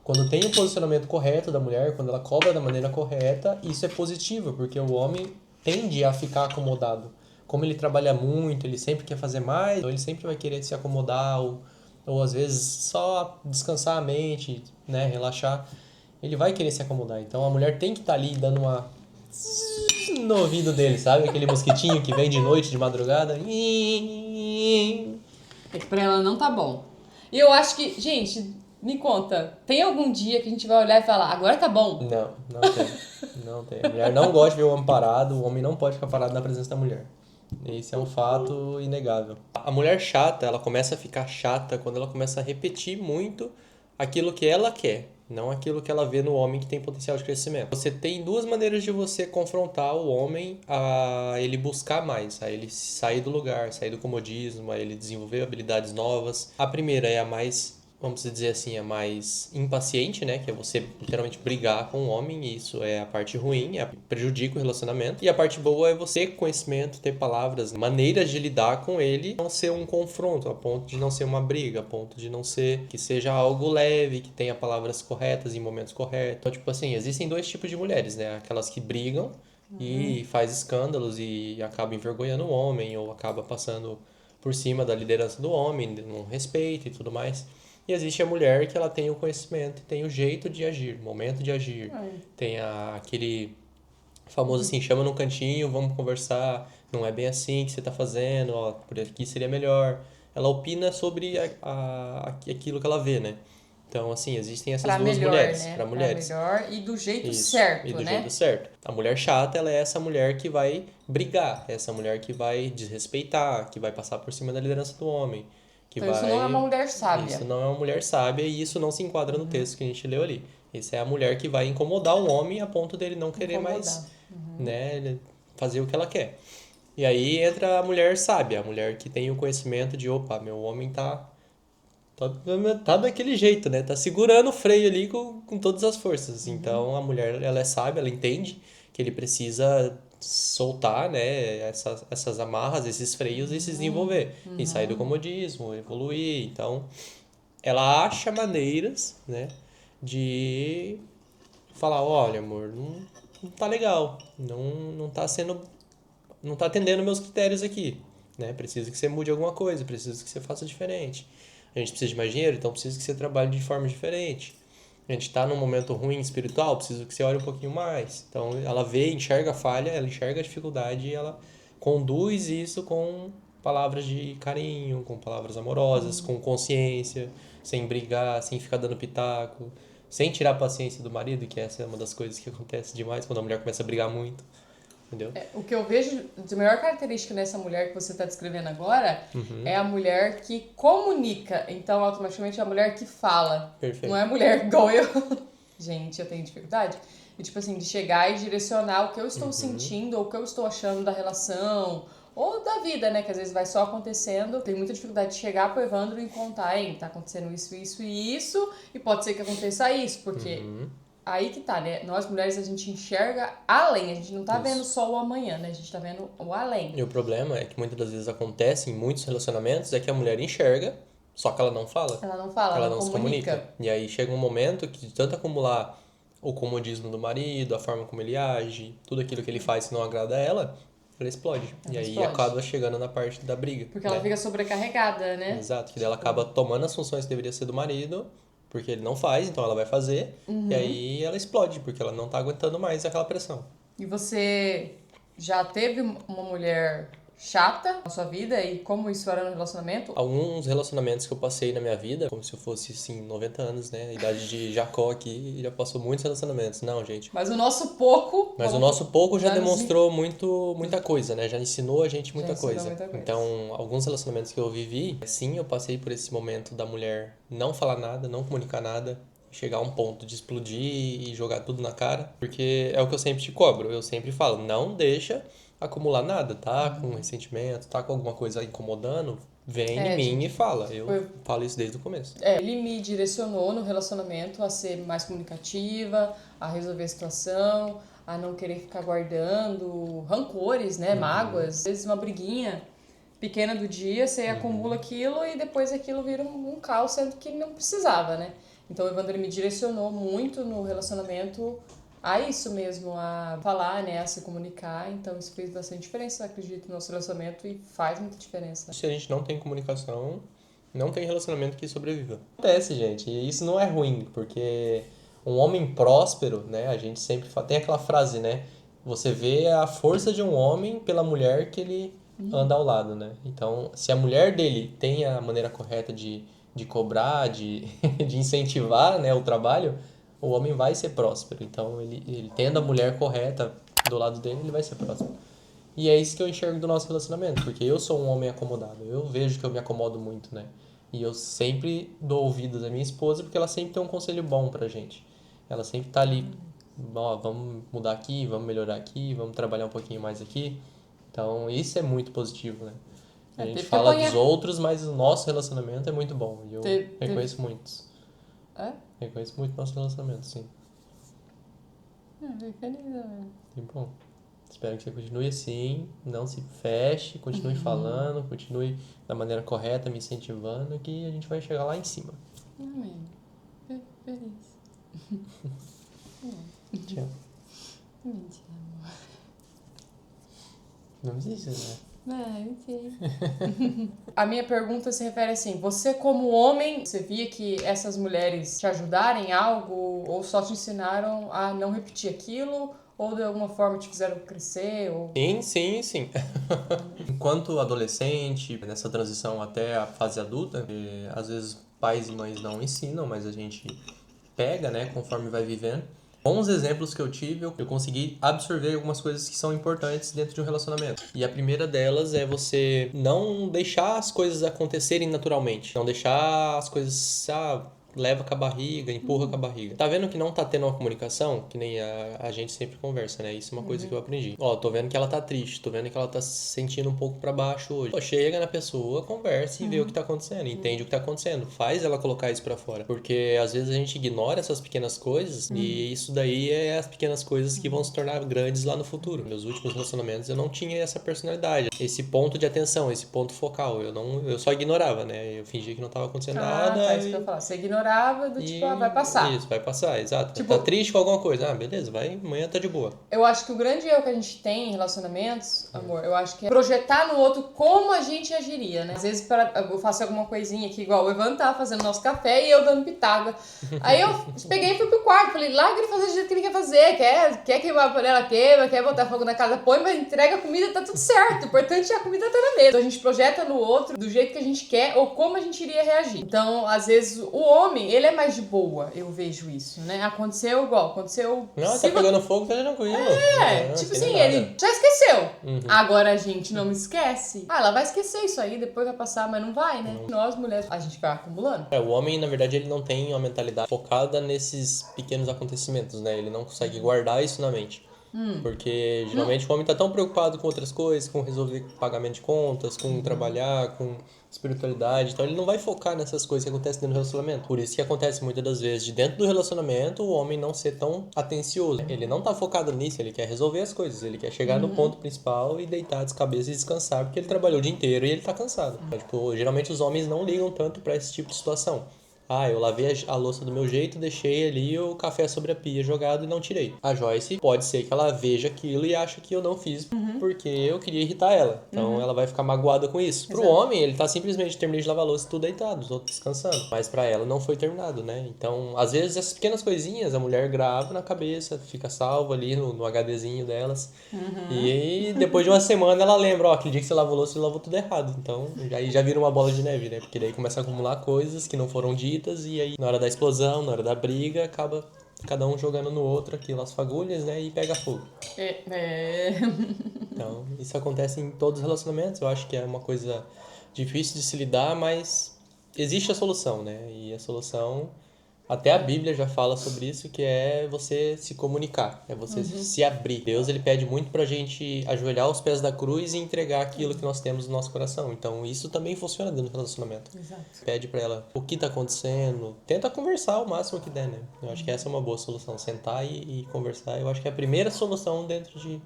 Quando tem o posicionamento correto da mulher, quando ela cobra da maneira correta, isso é positivo, porque o homem tende a ficar acomodado. Como ele trabalha muito, ele sempre quer fazer mais, então ele sempre vai querer se acomodar, ou às vezes só descansar a mente, né, relaxar. Ele vai querer se acomodar. Então a mulher tem que estar ali dando uma no ouvido dele, sabe? Aquele mosquitinho que vem de noite, de madrugada. É que pra ela não tá bom. E eu acho que, gente, me conta, tem algum dia que a gente vai olhar e falar, agora tá bom? Não, não tem. Não tem. A mulher não gosta de ver o homem parado, o homem não pode ficar parado na presença da mulher. Esse é um fato inegável. A mulher chata, ela começa a ficar chata quando ela começa a repetir muito aquilo que ela quer, não aquilo que ela vê no homem que tem potencial de crescimento. Você tem duas maneiras de você confrontar o homem a ele buscar mais, a ele sair do lugar, sair do comodismo, a ele desenvolver habilidades novas. A primeira é a mais, vamos dizer assim, a mais impaciente, né? Que é você literalmente brigar com o homem, e isso é a parte ruim, prejudica o relacionamento. E a parte boa é você ter conhecimento, ter palavras, maneiras de lidar com ele, não ser um confronto, a ponto de não ser uma briga, a ponto de não ser que seja algo leve, que tenha palavras corretas em momentos corretos. Então, tipo assim, existem dois tipos de mulheres, né? Aquelas que brigam e faz escândalos e acaba envergonhando o homem, ou acaba passando por cima da liderança do homem, não respeita e tudo mais. E existe a mulher que ela tem o conhecimento e tem o jeito de agir, o momento de agir. Tem aquele famoso assim, chama num cantinho, vamos conversar, não é bem assim que você está fazendo, ó, por aqui seria melhor. Ela opina sobre aquilo que ela vê, né? Então, assim, existem essas Pra duas melhor, mulheres, né? para Pra mulheres. melhor e do jeito Isso, e certo, do jeito né? certo. A mulher chata, ela é essa mulher que vai brigar, é essa mulher que vai desrespeitar, que vai passar por cima da liderança do homem, que Então isso não é uma vai... mulher Isso sábia. não é uma mulher sábia e isso não se enquadra no texto que a gente leu ali. Isso é a mulher que vai incomodar o homem a ponto dele não querer mais, Incomodar. né, fazer o que ela quer. E aí entra a mulher sábia, a mulher que tem o conhecimento de, opa, meu homem tá daquele jeito, né? Tá segurando o freio ali com todas as forças. Então a mulher, ela é sábia, ela entende que ele precisa soltar, né, essas amarras, esses freios e se desenvolver. E sair do comodismo, evoluir. Então ela acha maneiras, né, de falar, olha, amor, não tá legal. Não tá sendo. Não tá atendendo meus critérios aqui. Né? Preciso que você mude alguma coisa, preciso que você faça diferente. A gente precisa de mais dinheiro, então preciso que você trabalhe de forma diferente. A gente está num momento ruim espiritual, preciso que você olhe um pouquinho mais. Então ela vê, enxerga a falha, ela enxerga a dificuldade e ela conduz isso com palavras de carinho, com palavras amorosas, com consciência, sem brigar, sem ficar dando pitaco, sem tirar a paciência do marido, que essa é uma das coisas que acontece demais quando a mulher começa a brigar muito, entendeu? O que eu vejo de maior característica nessa mulher que você está descrevendo agora é a mulher que comunica. Então, automaticamente, é a mulher que fala. Não é a Perfeito. mulher igual eu. Gente, eu tenho dificuldade. E, tipo assim, de chegar e direcionar o que eu estou sentindo ou o que eu estou achando da relação ou da vida, né? Que às vezes vai só acontecendo. Tem muita dificuldade de chegar pro Evandro e contar, hein? Tá acontecendo isso, isso e isso. E pode ser que aconteça isso, porque aí que tá, né? Nós mulheres a gente enxerga além, a gente não tá vendo Isso. só o amanhã, né? A gente tá vendo o além. E o problema é que muitas das vezes acontece em muitos relacionamentos é que a mulher enxerga, só que ela não fala. Ela não fala, Ela ela não se comunica. comunica. E aí chega um momento que de tanto acumular o comodismo do marido, a forma como ele age, tudo aquilo que ele faz que não agrada a ela, ela explode. E Ela aí explode. acaba chegando na parte da briga, Porque ela né? fica sobrecarregada, né? Exato, que daí ela acaba tomando as funções que deveria ser do marido, porque ele não faz, então ela vai fazer, e aí ela explode, porque ela não tá aguentando mais aquela pressão. E você já teve uma mulher chata na sua vida e como isso era no relacionamento? Alguns relacionamentos que eu passei na minha vida, como se eu fosse, assim, 90 anos, né? A idade de Jacó aqui, já passou muitos relacionamentos. Não, gente. Mas o nosso pouco, Mas o nosso pouco já já nos demonstrou muita coisa, né? Já ensinou a gente já muita ensinou coisa. muita coisa. Então, alguns relacionamentos que eu vivi, sim, eu passei por esse momento da mulher não falar nada, não comunicar nada, chegar a um ponto de explodir e jogar tudo na cara, porque é o que eu sempre te cobro. Eu sempre falo, não deixa acumular nada, tá? Com ressentimento, tá com alguma coisa incomodando, vem em mim e gente, fala. Eu foi falo isso desde o começo. ele me direcionou no relacionamento a ser mais comunicativa, a resolver a situação, a não querer ficar guardando rancores, né, mágoas. Às vezes uma briguinha pequena do dia, você acumula aquilo e depois aquilo vira um caos, sendo que não precisava, né? Então o Evandro ele me direcionou muito no relacionamento a isso mesmo, a falar, né, a se comunicar. Então isso fez bastante diferença, acredito, no nosso relacionamento e faz muita diferença. Se a gente não tem comunicação, não tem relacionamento que sobreviva. Acontece, gente, e isso não é ruim, porque um homem próspero, né, a gente sempre fala, tem aquela frase, né, você vê a força de um homem pela mulher que ele anda ao lado, né? Então, se a mulher dele tem a maneira correta de cobrar, de incentivar, né, o trabalho, o homem vai ser próspero. Então, ele tendo a mulher correta do lado dele, ele vai ser próspero. E é isso que eu enxergo do nosso relacionamento, porque eu sou um homem acomodado. Eu vejo que eu me acomodo muito, né? E eu sempre dou ouvidos à minha esposa, porque ela sempre tem um conselho bom pra gente. Ela sempre tá ali, ó, vamos mudar aqui, vamos melhorar aqui, vamos trabalhar um pouquinho mais aqui. Então, isso é muito positivo, né? A gente fala dos outros, mas o nosso relacionamento é muito bom. E eu reconheço muitos. É? Reconheço muito o nosso relacionamento, sim. Fico feliz, né? Que bom. Espero que você continue assim, não se feche, continue falando, continue da maneira correta, me incentivando, que a gente vai chegar lá em cima. Amém. Fico feliz. Te amo. Mentira, amor. Não existe, né? Não sei. A minha pergunta se refere assim, você como homem, você via que essas mulheres te ajudaram em algo ou só te ensinaram a não repetir aquilo ou de alguma forma te fizeram crescer? Ou... Sim. Enquanto adolescente, nessa transição até a fase adulta, às vezes pais e mães não ensinam, mas a gente pega, né, conforme vai vivendo. Bons exemplos que eu tive, eu consegui absorver algumas coisas que são importantes dentro de um relacionamento. E a primeira delas é você não deixar as coisas acontecerem naturalmente. Não deixar as coisas, leva com a barriga, empurra com a barriga. Tá vendo que não tá tendo uma comunicação? Que nem a gente sempre conversa, né? Isso é uma coisa que eu aprendi. Ó, tô vendo que ela tá triste, tô vendo que ela tá se sentindo um pouco pra baixo hoje. Pô, chega na pessoa, conversa e vê o que tá acontecendo, entende o que tá acontecendo. Faz ela colocar isso pra fora. Porque às vezes a gente ignora essas pequenas coisas e isso daí é as pequenas coisas que vão se tornar grandes lá no futuro. Meus últimos relacionamentos eu não tinha essa personalidade, esse ponto de atenção, esse ponto focal. Eu só ignorava, né? Eu fingia que não tava acontecendo nada. Tá, isso que eu ia falar. Você ignorava do tipo, vai passar. Isso, vai passar, exato. Tipo, tá triste com alguma coisa. Ah, beleza, vai, amanhã tá de boa. Eu acho que o grande erro que a gente tem em relacionamentos, amor, eu acho que é projetar no outro como a gente agiria, né? Às vezes eu faço alguma coisinha aqui, igual o Evan tava fazendo nosso café e eu dando pitaga. Aí eu peguei e fui pro quarto, falei, larga ele fazer do jeito que ele quer fazer, quer queimar a panela, queima, quer botar fogo na casa, põe, mas entrega a comida, tá tudo certo. O importante é a comida tá na mesa. Então a gente projeta no outro do jeito que a gente quer ou como a gente iria reagir. Então, às vezes, o homem, ele é mais de boa, eu vejo isso, né? Aconteceu igual, aconteceu... Não, tá pegando fogo, tá tranquilo. Não, tipo assim, ele já esqueceu. Agora a gente não esquece. Ela vai esquecer isso aí, depois vai passar, mas não vai, né? Nós, mulheres, a gente vai acumulando. O homem, na verdade, ele não tem uma mentalidade focada nesses pequenos acontecimentos, né? Ele não consegue guardar isso na mente. Porque geralmente o homem tá tão preocupado com outras coisas, com resolver pagamento de contas, com trabalhar, com espiritualidade. Então ele não vai focar nessas coisas que acontecem dentro do relacionamento. Por isso que acontece muitas das vezes de dentro do relacionamento o homem não ser tão atencioso. Ele não tá focado nisso, ele quer resolver as coisas. Ele quer chegar no ponto principal e deitar de cabeça e descansar, porque ele trabalhou o dia inteiro e ele tá cansado. Então, tipo, geralmente os homens não ligam tanto pra esse tipo de situação. Eu lavei a louça do meu jeito, deixei ali o café sobre a pia jogado e não tirei. A Joyce, pode ser que ela veja aquilo e ache que eu não fiz porque eu queria irritar ela. Então ela vai ficar magoada com isso. Pro homem, ele tá simplesmente terminando de lavar a louça e tudo deitado, os outros descansando. Mas pra ela não foi terminado, né? Então, às vezes, essas pequenas coisinhas a mulher grava na cabeça, fica salvo ali no HDzinho delas. E aí, depois de uma semana, ela lembra, aquele dia que você lavou a louça, você lavou tudo errado. Então, aí já vira uma bola de neve, né? Porque daí começa a acumular coisas que não foram ditas e aí na hora da explosão, na hora da briga, acaba cada um jogando no outro aquilo, as fagulhas, né? E pega fogo. Então, isso acontece em todos os relacionamentos. Eu acho que é uma coisa difícil de se lidar, mas existe a solução, né? E a solução... Até a Bíblia já fala sobre isso, que é você se comunicar, é você se abrir. Deus, ele pede muito pra gente ajoelhar aos pés da cruz e entregar aquilo que nós temos no nosso coração. Então, isso também funciona dentro do relacionamento. Exato. Pede pra ela o que tá acontecendo, tenta conversar o máximo que der, né? Eu acho que essa é uma boa solução, sentar e conversar. Eu acho que é a primeira solução dentro de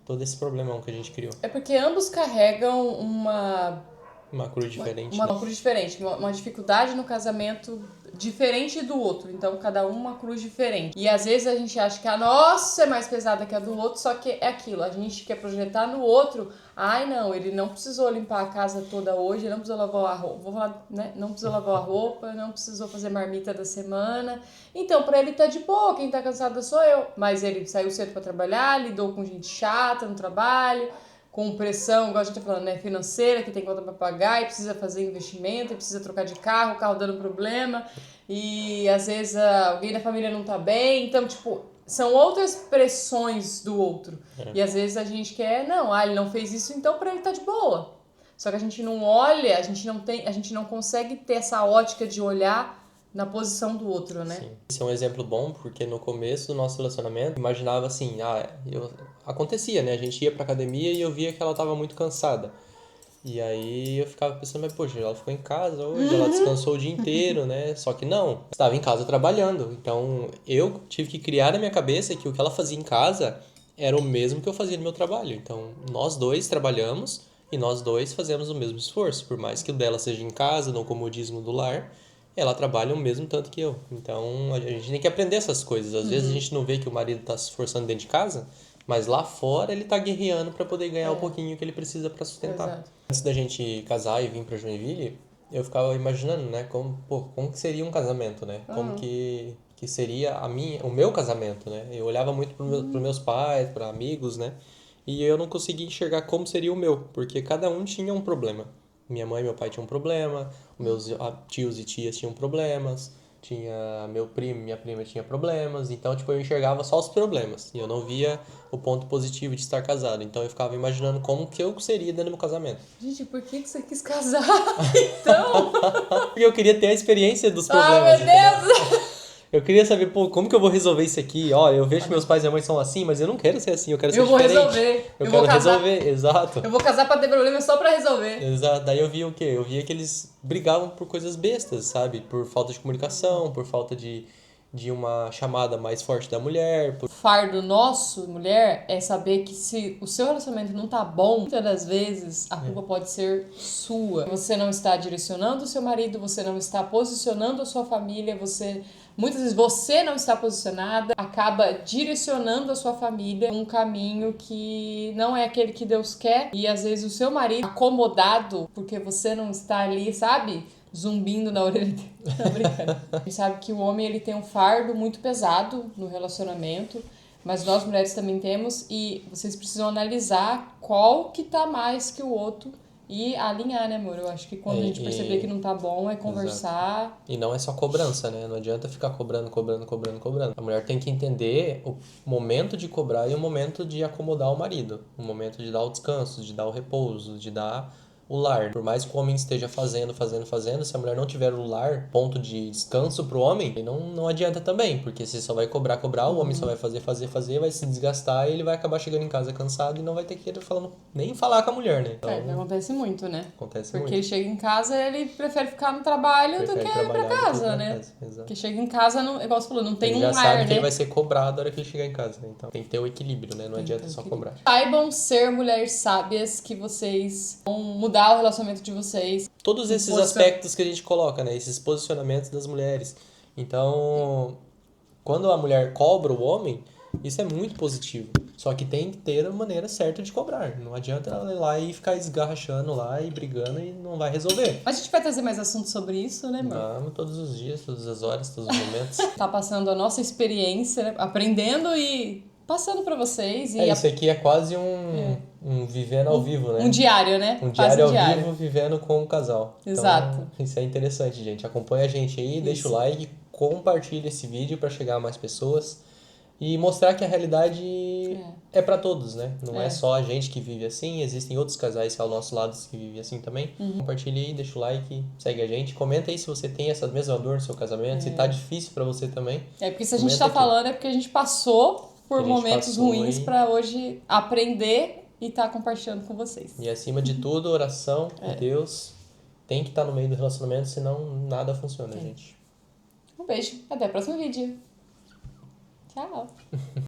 todo esse problemão que a gente criou. É porque ambos carregam uma cruz diferente. Uma cruz diferente, uma dificuldade no casamento diferente do outro. Então, cada um uma cruz diferente. E às vezes a gente acha que a nossa é mais pesada que a do outro, só que é aquilo. A gente quer projetar no outro. Ai, não, ele não precisou limpar a casa toda hoje, ele não precisou lavar a roupa, vou falar, né? Não precisou lavar a roupa, não precisou fazer marmita da semana. Então, pra ele tá de boa, quem tá cansada sou eu. Mas ele saiu cedo pra trabalhar, lidou com gente chata no trabalho, com pressão, igual a gente tá falando, né, financeira, que tem conta pra pagar e precisa fazer investimento, e precisa trocar de carro, o carro dando problema, e às vezes alguém da família não tá bem, então, tipo, são outras pressões do outro. E às vezes a gente quer, não, ele não fez isso, então pra ele tá de boa. Só que a gente não olha, a gente não consegue ter essa ótica de olhar na posição do outro, né? Sim. Esse é um exemplo bom, porque no começo do nosso relacionamento, imaginava assim, acontecia, né? A gente ia pra academia e eu via que ela tava muito cansada. E aí eu ficava pensando, mas poxa, ela ficou em casa hoje, ela descansou o dia inteiro, né? Só que não, estava em casa trabalhando. Então eu tive que criar na minha cabeça que o que ela fazia em casa era o mesmo que eu fazia no meu trabalho. Então nós dois trabalhamos e nós dois fazemos o mesmo esforço. Por mais que o dela seja em casa, no comodismo do lar, ela trabalha o mesmo tanto que eu. Então a gente tem que aprender essas coisas. Às vezes a gente não vê que o marido tá se esforçando dentro de casa, mas lá fora ele tá guerreando para poder ganhar o pouquinho que ele precisa para sustentar. Exato. Antes da gente casar e vir para Joinville, eu ficava imaginando, né, como que seria um casamento, né? Como que seria o meu casamento, né? Eu olhava muito para meus pais, para amigos, né? E eu não conseguia enxergar como seria o meu, porque cada um tinha um problema. Minha mãe e meu pai tinham um problema, meus tios e tias tinham problemas, tinha meu primo e minha prima tinha problemas, então tipo eu enxergava só os problemas e eu não via o ponto positivo de estar casado. Então eu ficava imaginando como que eu seria dentro do meu casamento. Gente, por que você quis casar então? Porque eu queria ter a experiência dos Ai, problemas, meu entendeu? Deus! Eu queria saber, pô, como que eu vou resolver isso aqui? Ó, eu vejo que meus pais e minha mãe são assim, mas eu não quero ser assim, eu quero ser Eu vou diferente. resolver. Eu Eu quero vou casar. resolver, exato. Eu vou casar pra ter problema só pra resolver. Exato. Daí eu via o quê? Eu via que eles brigavam por coisas bestas, sabe? Por falta de comunicação, por falta de uma chamada mais forte da mulher. O fardo nosso, mulher, é saber que se o seu relacionamento não tá bom, muitas das vezes a culpa pode ser sua. Você não está direcionando o seu marido, você não está posicionando a sua família, muitas vezes você não está posicionada, acaba direcionando a sua família um caminho que não é aquele que Deus quer. E às vezes o seu marido, acomodado, porque você não está ali, sabe? Zumbindo na orelha dele. Não, brincando. A gente sabe que o homem ele tem um fardo muito pesado no relacionamento, mas nós mulheres também temos, e vocês precisam analisar qual que tá mais que o outro e alinhar, né, amor? Eu acho que quando a gente perceber que não tá bom, é conversar. Exato. E não é só cobrança, né? Não adianta ficar cobrando. A mulher tem que entender o momento de cobrar e o momento de acomodar o marido. O momento de dar o descanso, de dar o repouso, de dar o lar. Por mais que o homem esteja fazendo, se a mulher não tiver o lar, ponto de descanso pro homem, não adianta também, porque você só vai cobrar, o homem só vai fazer, vai se desgastar e ele vai acabar chegando em casa cansado e não vai ter que ir falando, nem falar com a mulher, né? Então, Acontece muito, né? acontece Porque muito. ele chega em casa e ele prefere ficar no trabalho do que ir pra casa, né? Exato. Porque chega em casa, não, igual você falou, não tem Ele um já lar, sabe que né? ele vai ser cobrado na hora que ele chegar em casa, né? Então tem que ter o equilíbrio, né? Não adianta só cobrar. Saibam ser mulheres sábias que vocês vão mudar o relacionamento de vocês. Todos esses aspectos que a gente coloca, né? Esses posicionamentos das mulheres. Então, quando a mulher cobra o homem, isso é muito positivo. Só que tem que ter a maneira certa de cobrar. Não adianta ela ir lá e ficar esgarrachando lá e brigando e não vai resolver. A gente vai trazer mais assuntos sobre isso, né, amor? Vamos todos os dias, todas as horas, todos os momentos. Tá passando a nossa experiência, né? Aprendendo e passando pra vocês. E Isso aqui é quase um vivendo ao vivo, né? um diário, né? Um Quase diário ao vivo vivendo com o casal. Exato. Então, isso é interessante, gente. Acompanha a gente aí, deixa o like, compartilha esse vídeo para chegar a mais pessoas e mostrar que a realidade é para todos, né? Não é só a gente que vive assim, existem outros casais ao nosso lado que vivem assim também. Compartilha aí, deixa o like, segue a gente, comenta aí se você tem essa mesma dor no seu casamento, se tá difícil para você também. Porque se a gente Comenta tá aqui. falando é porque a gente passou por A gente momentos passou ruins e- pra hoje aprender e tá compartilhando com vocês. E acima de tudo, oração a Deus tem que estar no meio do relacionamento, senão nada funciona, gente. Um beijo, até o próximo vídeo. Tchau!